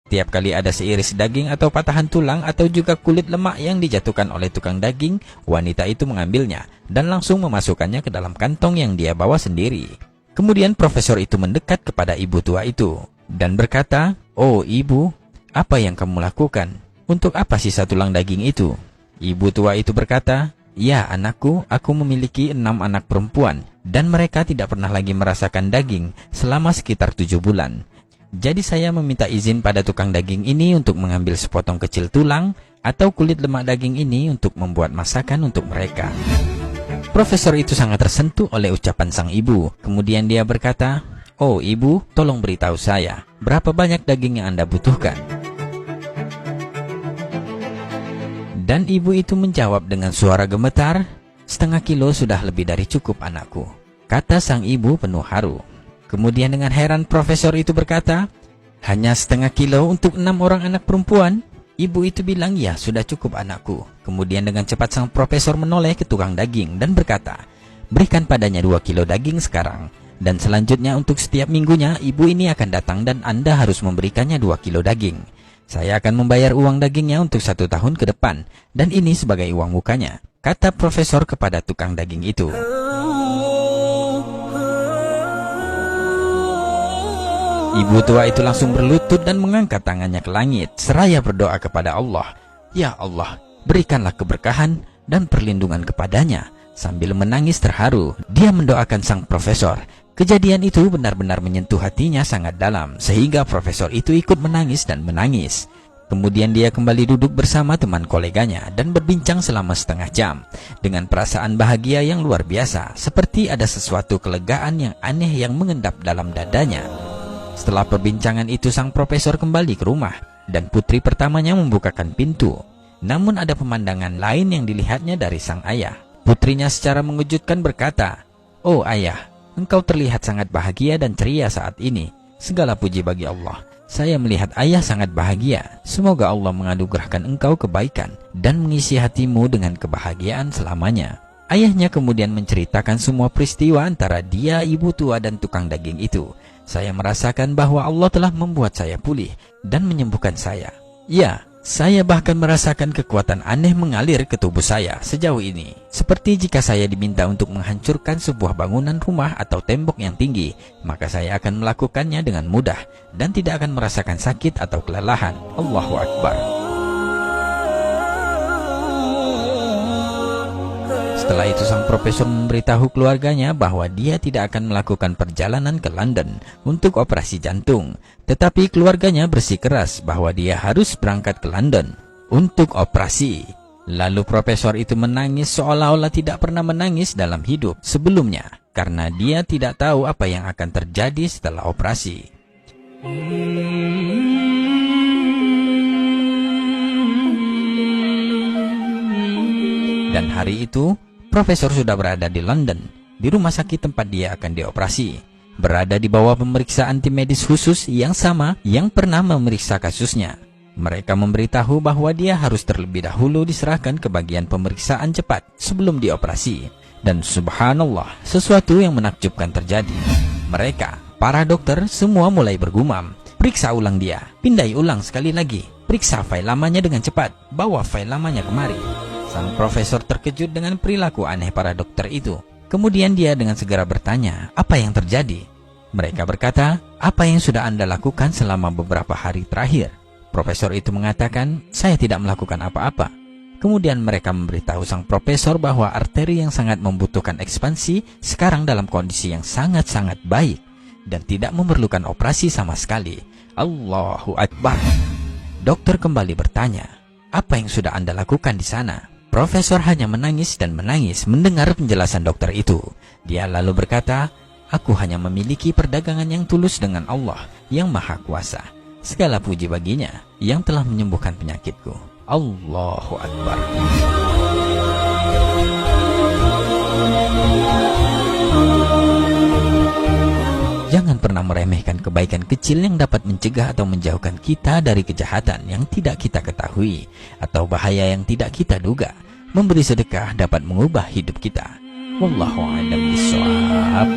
Tiap kali ada seiris daging atau patahan tulang atau juga kulit lemak yang dijatuhkan oleh tukang daging, wanita itu mengambilnya dan langsung memasukkannya ke dalam kantong yang dia bawa sendiri. Kemudian profesor itu mendekat kepada ibu tua itu dan berkata, "Oh ibu, apa yang kamu lakukan? Untuk apa sisa tulang daging itu?" Ibu tua itu berkata, "Ya anakku, aku memiliki 6 anak perempuan dan mereka tidak pernah lagi merasakan daging selama sekitar 7 bulan. Jadi saya meminta izin pada tukang daging ini untuk mengambil sepotong kecil tulang atau kulit lemak daging ini untuk membuat masakan untuk mereka." Profesor itu sangat tersentuh oleh ucapan sang ibu. Kemudian dia berkata, "Oh ibu, tolong beritahu saya, berapa banyak daging yang Anda butuhkan?" Dan ibu itu menjawab dengan suara gemetar, "Setengah kilo sudah lebih dari cukup anakku," kata sang ibu penuh haru. Kemudian dengan heran profesor itu berkata, "Hanya setengah kilo untuk 6 orang anak perempuan?" Ibu itu bilang, "Ya, sudah cukup anakku." Kemudian dengan cepat sang profesor menoleh ke tukang daging dan berkata, "Berikan padanya 2 kilo daging sekarang. Dan selanjutnya untuk setiap minggunya ibu ini akan datang dan Anda harus memberikannya 2 kilo daging. Saya akan membayar uang dagingnya untuk 1 tahun ke depan. Dan ini sebagai uang mukanya," kata profesor kepada tukang daging itu. Ibu tua itu langsung berlutut dan mengangkat tangannya ke langit seraya berdoa kepada Allah, "Ya Allah, berikanlah keberkahan dan perlindungan kepadanya." Sambil menangis terharu, dia mendoakan sang profesor. Kejadian itu benar-benar menyentuh hatinya sangat dalam, sehingga profesor itu ikut menangis dan menangis. Kemudian dia kembali duduk bersama teman koleganya dan berbincang selama setengah jam dengan perasaan bahagia yang luar biasa, seperti ada sesuatu kelegaan yang aneh yang mengendap dalam dadanya. Setelah perbincangan itu, sang profesor kembali ke rumah dan putri pertamanya membukakan pintu. Namun ada pemandangan lain yang dilihatnya dari sang ayah. Putrinya secara mengejutkan berkata, "Oh ayah, engkau terlihat sangat bahagia dan ceria saat ini. Segala puji bagi Allah. Saya melihat ayah sangat bahagia. Semoga Allah menganugerahkan engkau kebaikan dan mengisi hatimu dengan kebahagiaan selamanya." Ayahnya kemudian menceritakan semua peristiwa antara dia, ibu tua, dan tukang daging itu. "Saya merasakan bahwa Allah telah membuat saya pulih dan menyembuhkan saya. Ya, saya bahkan merasakan kekuatan aneh mengalir ke tubuh saya sejauh ini. Seperti jika saya diminta untuk menghancurkan sebuah bangunan rumah atau tembok yang tinggi, maka saya akan melakukannya dengan mudah dan tidak akan merasakan sakit atau kelelahan." Allahu Akbar. Setelah itu sang profesor memberitahu keluarganya bahwa dia tidak akan melakukan perjalanan ke London untuk operasi jantung. Tetapi keluarganya bersikeras bahwa dia harus berangkat ke London untuk operasi. Lalu profesor itu menangis seolah-olah tidak pernah menangis dalam hidup sebelumnya, karena dia tidak tahu apa yang akan terjadi setelah operasi. Dan hari itu, profesor sudah berada di London, di rumah sakit tempat dia akan dioperasi. Berada di bawah pemeriksaan tim medis khusus yang sama yang pernah memeriksa kasusnya. Mereka memberitahu bahwa dia harus terlebih dahulu diserahkan ke bagian pemeriksaan cepat sebelum dioperasi. Dan subhanallah, sesuatu yang menakjubkan terjadi. Mereka, para dokter, semua mulai bergumam, "Periksa ulang dia, pindai ulang sekali lagi, periksa file lamanya dengan cepat, bawa file lamanya kemari." Sang profesor terkejut dengan perilaku aneh para dokter itu. Kemudian dia dengan segera bertanya, "Apa yang terjadi?" Mereka berkata, "Apa yang sudah Anda lakukan selama beberapa hari terakhir?" Profesor itu mengatakan, "Saya tidak melakukan apa-apa." Kemudian mereka memberitahu sang profesor bahwa arteri yang sangat membutuhkan ekspansi sekarang dalam kondisi yang sangat-sangat baik dan tidak memerlukan operasi sama sekali. Allahu Akbar. Dokter kembali bertanya, "Apa yang sudah Anda lakukan di sana?" Profesor hanya menangis dan menangis mendengar penjelasan dokter itu. Dia lalu berkata, "Aku hanya memiliki perdagangan yang tulus dengan Allah yang Maha Kuasa. Segala puji baginya yang telah menyembuhkan penyakitku." Allahu Akbar. Jangan pernah meremehkan kebaikan kecil yang dapat mencegah atau menjauhkan kita dari kejahatan yang tidak kita ketahui atau bahaya yang tidak kita duga. Memberi sedekah dapat mengubah hidup kita. Wallahu a'lam bishawab.